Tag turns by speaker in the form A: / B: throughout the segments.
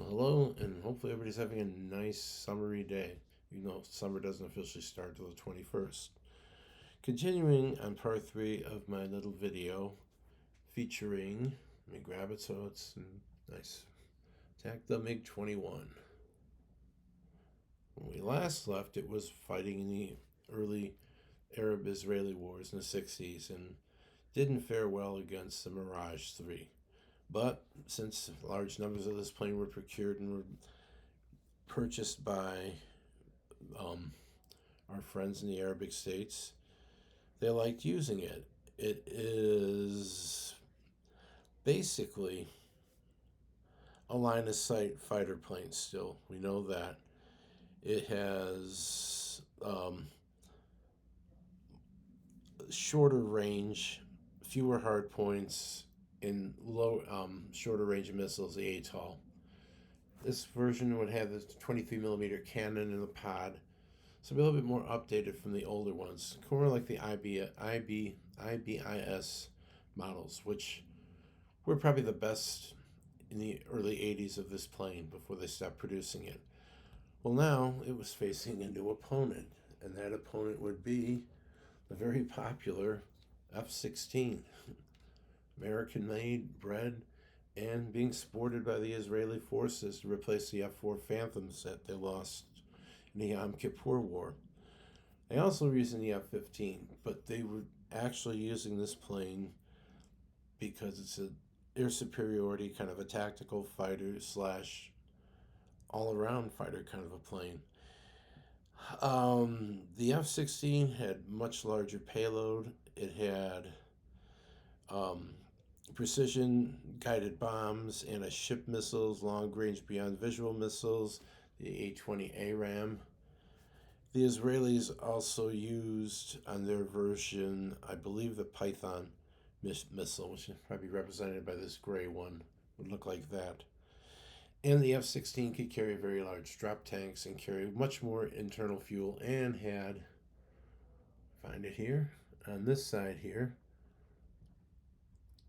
A: Well, hello, and hopefully everybody's having a nice summery day, even though summer doesn't officially start till the 21st. Continuing on part 3 of my little video featuring, let me grab it so it's nice, attack the MiG 21. When we last left, it was fighting in the early Arab Israeli wars in the 60s and didn't fare well against the Mirage 3. But since large numbers of this plane were procured and were purchased by um, our friends in the Arabic states, they liked using it. It is basically a line of sight fighter plane still. We know that. It has shorter range, fewer hard points, and shorter range missiles, the ATOL. This version would have the 23 millimeter cannon in the pod, so a little bit more updated from the older ones, more like the IBIS models, which were probably the best in the early 80s of this plane before they stopped producing it. Well, now it was facing a new opponent, and that opponent would be the very popular F16, American made, bred, and being sported by the Israeli forces to replace the F4 Phantoms that they lost in the Yom Kippur War. They also were using the F-15, but they were actually using this plane because it's a air superiority kind of a tactical fighter slash all around fighter kind of a plane. The F-16 had much larger payload. It had um, precision guided bombs, anti-ship missiles, long range beyond visual missiles, the A-20 ARAM. The Israelis also used on their version, I believe, the Python missile, which is probably represented by this gray one, would look like that. And the F 16 could carry very large drop tanks and carry much more internal fuel, and had, find it here, on this side here,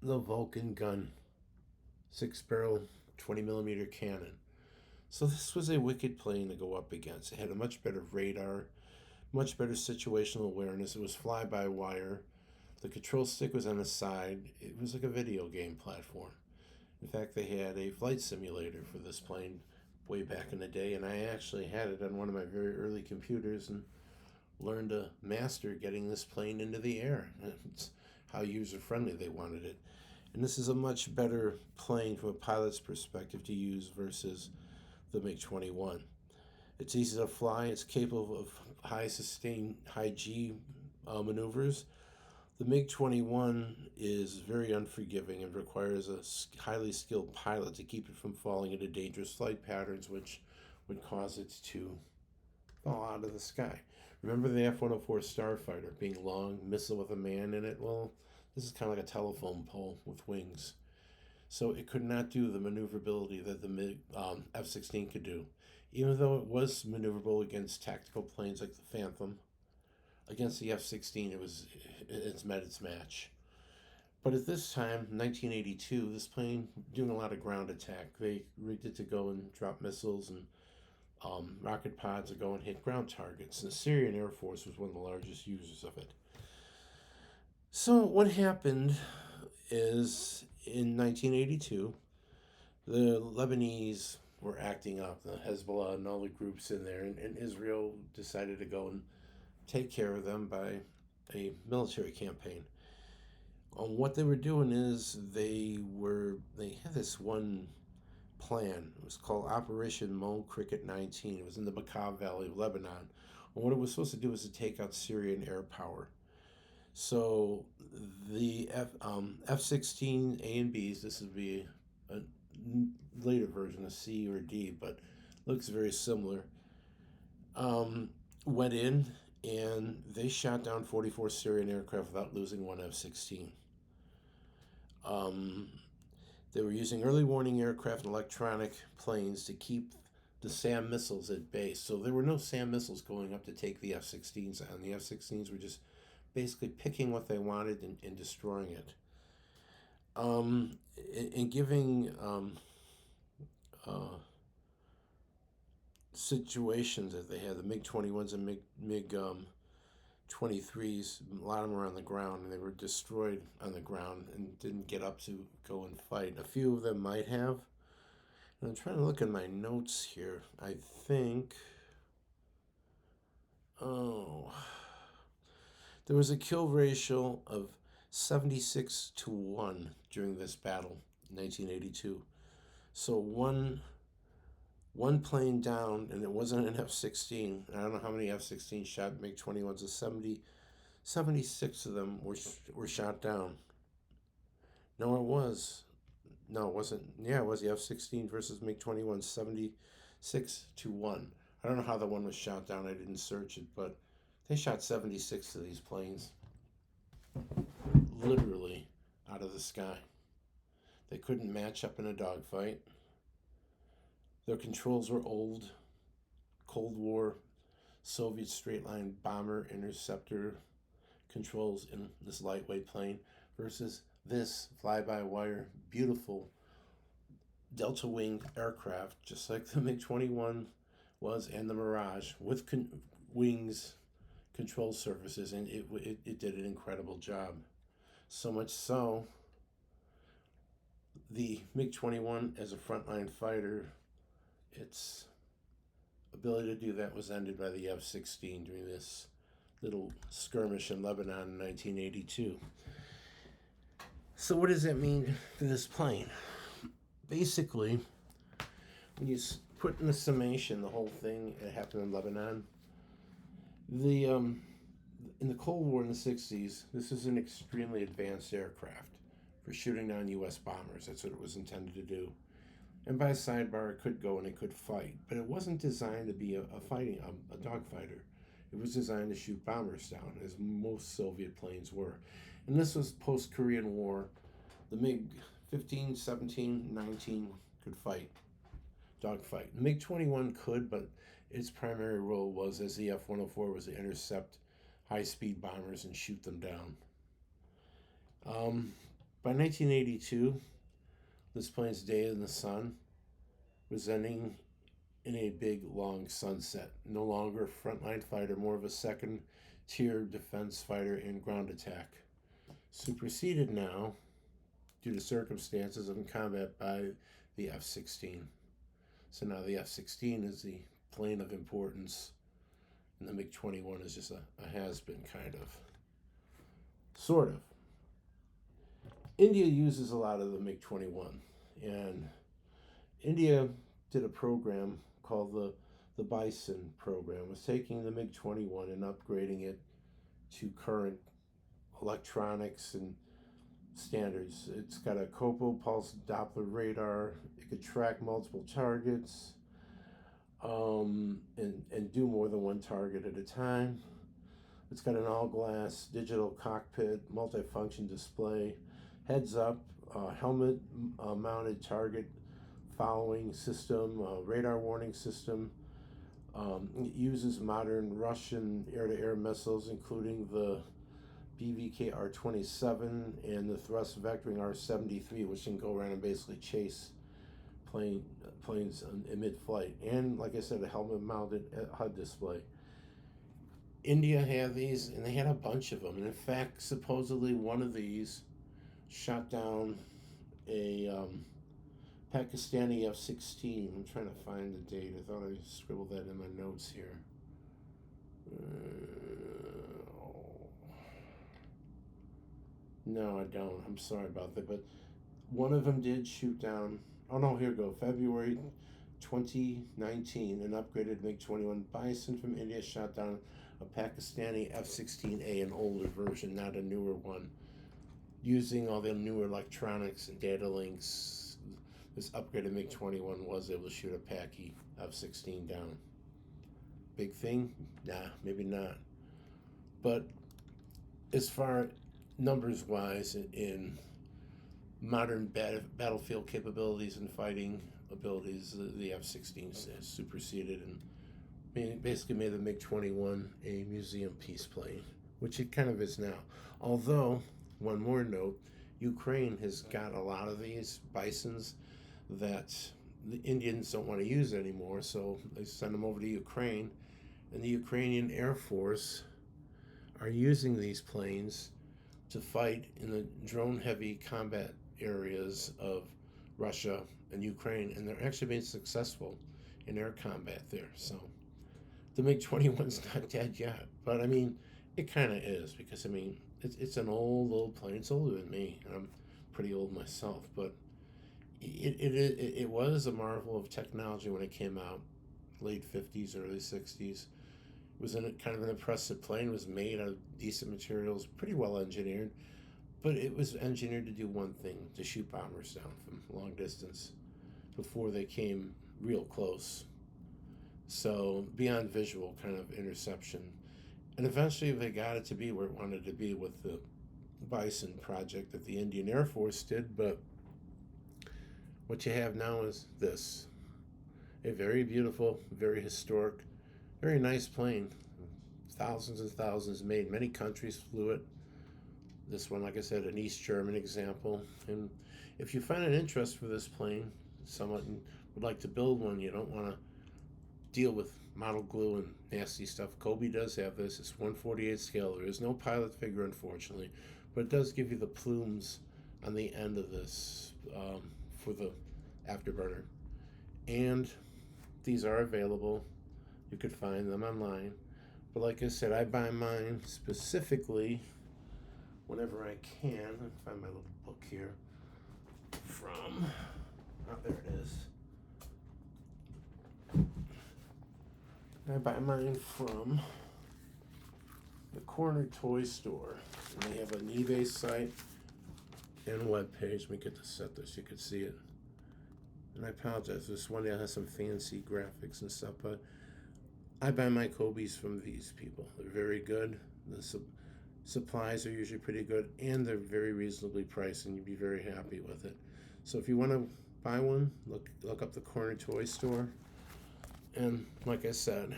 A: the Vulcan gun, 6 barrel, 20 millimeter cannon. So this was a wicked plane to go up against. It had a much better radar, much better situational awareness. It was fly by wire. The control stick was on the side. It was like a video game platform. In fact, they had a flight simulator for this plane way back in the day, and I actually had it on one of my very early computers and learned to master getting this plane into the air. It's how user friendly they wanted it. And this is a much better plane from a pilot's perspective to use versus the MiG 21. It's easy to fly, it's capable of high sustained, high G maneuvers. The MiG 21 is very unforgiving and requires a highly skilled pilot to keep it from falling into dangerous flight patterns, which would cause it to fall out of the sky. Remember the F 104 Starfighter being long, missile with a man in it? Well, this is kind of like a telephone pole with wings. So it could not do the maneuverability that the F 16 could do. Even though it was maneuverable against tactical planes like the Phantom, against the F-16, it's met its match. But at this time, 1982, this plane doing a lot of ground attack. They rigged it to go and drop missiles and rocket pods to go and hit ground targets. And the Syrian Air Force was one of the largest users of it. So what happened is in 1982, the Lebanese were acting up, the Hezbollah and all the groups in there, and Israel decided to go and take care of them by a military campaign. What they were doing is they had this one plan. It was called Operation Mole Cricket 19. It was in the Bekaa Valley of Lebanon. And what it was supposed to do was to take out Syrian air power. So the F-16 A and Bs, this would be a later version, a C or D, but looks very similar, went in and they shot down 44 Syrian aircraft without losing one F-16. They were using early warning aircraft and electronic planes to keep the SAM missiles at base. So there were no SAM missiles going up to take the F-16s on. The F-16s were just basically picking what they wanted and destroying it. And giving situations that they had. The MiG-21s and MiG 23s, a lot of them were on the ground, and they were destroyed on the ground and didn't get up to go and fight. A few of them might have. And I'm trying to look at my notes here. I think, there was a kill ratio of 76 to 1 during this battle in 1982. So one plane down, and it wasn't an F-16. I don't know how many F-16 shot MiG-21s. 76 of them were shot down. No, it was. No, it wasn't. Yeah, it was the F-16 versus MiG-21, 76 to 1. I don't know how the one was shot down. I didn't search it, but they shot 76 of these planes. Literally out of the sky. They couldn't match up in a dogfight. Their controls were old, Cold War, Soviet straight-line bomber interceptor controls in this lightweight plane versus this fly-by-wire, beautiful delta-winged aircraft, just like the MiG-21 was and the Mirage, with wings, control surfaces, and it did an incredible job. So much so, the MiG-21 as a frontline fighter, its ability to do that was ended by the F-16 during this little skirmish in Lebanon in 1982. So what does that mean for this plane? Basically, when you put in the summation the whole thing that happened in Lebanon, in the Cold War in the 60s, this is an extremely advanced aircraft for shooting down U.S. bombers. That's what it was intended to do. And by sidebar, it could go and it could fight, but it wasn't designed to be a dogfighter. It was designed to shoot bombers down, as most Soviet planes were. And this was post-Korean War. The MiG-15, 17, 19 could fight, dogfight. The MiG-21 could, but its primary role was, as the F-104, was to intercept high-speed bombers and shoot them down. By 1982, this plane's day in the sun was ending in a big, long sunset. No longer a frontline fighter, more of a second-tier defense fighter in ground attack. Superseded now, due to circumstances of combat, by the F-16. So now the F-16 is the plane of importance, and the MiG-21 is just a has-been, kind of. Sort of. India uses a lot of the MiG-21, and India did a program called the Bison program. It was taking the MiG-21 and upgrading it to current electronics and standards. It's got a Copo pulse Doppler radar. It could track multiple targets and do more than one target at a time. It's got an all-glass digital cockpit, multifunction display, heads-up, helmet mounted target following system, radar warning system. It uses modern Russian air-to-air missiles, including the BVK R-27 and the thrust vectoring R-73, which can go around and basically chase planes in mid-flight. And, like I said, a helmet-mounted HUD display. India had these, and they had a bunch of them. And in fact, supposedly one of these shot down a Pakistani F-16. I'm trying to find the date. I thought I scribbled that in my notes here. No, I don't. I'm sorry about that. But one of them did shoot down. Oh, no, here we go. February 2019, an upgraded MiG-21 Bison from India shot down a Pakistani F-16A, an older version, not a newer one. Using all the newer electronics and data links, this upgraded MiG-21 was able to shoot a Paki F-16 down. Big thing? Nah, maybe not. But as far numbers-wise, in modern battlefield capabilities and fighting abilities, the F-16 has superseded and basically made the MiG-21 a museum peace plane, which it kind of is now. Although, one more note, Ukraine has got a lot of these Bisons that the Indians don't want to use anymore, so they send them over to Ukraine, and the Ukrainian Air Force are using these planes to fight in the drone-heavy combat areas of Russia and Ukraine, and they're actually being successful in air combat there. So the MiG-21's not dead yet, but I mean, it kind of is, because I mean, it's an old plane. It's older than me, and I'm pretty old myself, but it was a marvel of technology when it came out, late 50s, early 60s. It was kind of an impressive plane. It was made out of decent materials, pretty well engineered, but it was engineered to do one thing: to shoot bombers down from long distance before they came real close. So beyond visual kind of interception. And eventually they got it to be where it wanted to be with the Bison project that the Indian Air Force did. But what you have now is this: a very beautiful, very historic, very nice plane. Thousands and thousands made. Many countries flew it. This one, like I said, an East German example. And if you find an interest for this plane, someone would like to build one, you don't want to deal with model glue and nasty stuff. Kobe does have this. It's 1/48 scale. There is no pilot figure, unfortunately, but it does give you the plumes on the end of this for the afterburner. And these are available. You could find them online. But like I said, I buy mine specifically whenever I can. Let me find my little book here from, oh, there it is. I buy mine from the Corner Toy Store. And they have an eBay site and webpage. Let me get to set this, you can see it. And I apologize, this one day has some fancy graphics and stuff, but I buy my Kobe's from these people. They're very good. The supplies are usually pretty good, and they're very reasonably priced, and you'd be very happy with it. So if you want to buy one, look up the Corner Toy Store. And like I said,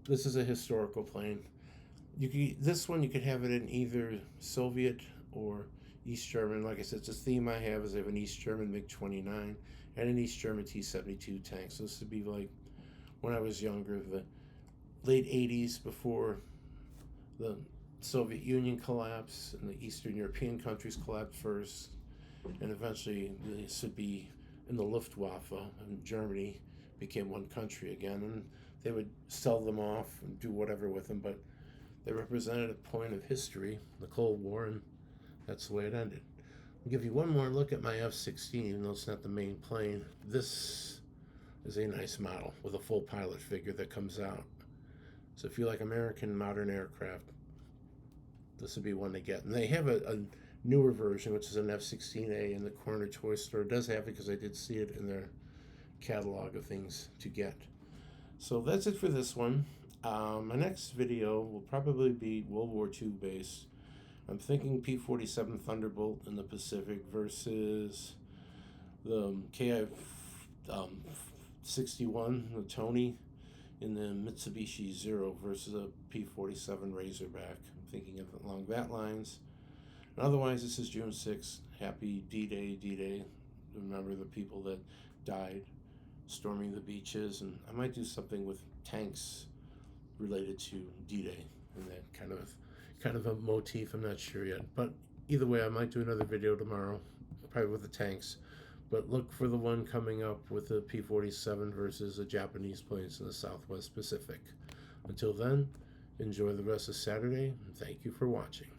A: this is a historical plane. This one you could have it in either Soviet or East German. Like I said, it's a theme I have is I have an East German MiG-29 and an East German T-72 tank. So this would be like when I was younger, the late 80s, before the Soviet Union collapsed and the Eastern European countries collapsed first, and eventually this would be in the Luftwaffe, and Germany became one country again, and they would sell them off and do whatever with them, but they represented a point of history, the Cold War, and that's the way it ended. I'll give you one more look at my F16, even though it's not the main plane. This is a nice model with a full pilot figure that comes out. So if you like American modern aircraft, this would be one to get. And they have a newer version, which is an F16A in the Corner Toy Store. It does have it because I did see it in their catalog of things to get. So that's it for this one. My next video will probably be World War II based. I'm thinking P-47 Thunderbolt in the Pacific versus the Ki-61, the Tony, in the Mitsubishi Zero versus a P-47 Razorback. I'm thinking of it along that lines. And otherwise, this is June 6th. Happy D-Day, D-Day. Remember the people that died storming the beaches, and I might do something with tanks related to D-Day and that kind of a motif. I'm not sure yet, but either way, I might do another video tomorrow, probably with the tanks. But look for the one coming up with the P-47 versus the Japanese planes in the Southwest Pacific. Until then, enjoy the rest of Saturday, and thank you for watching.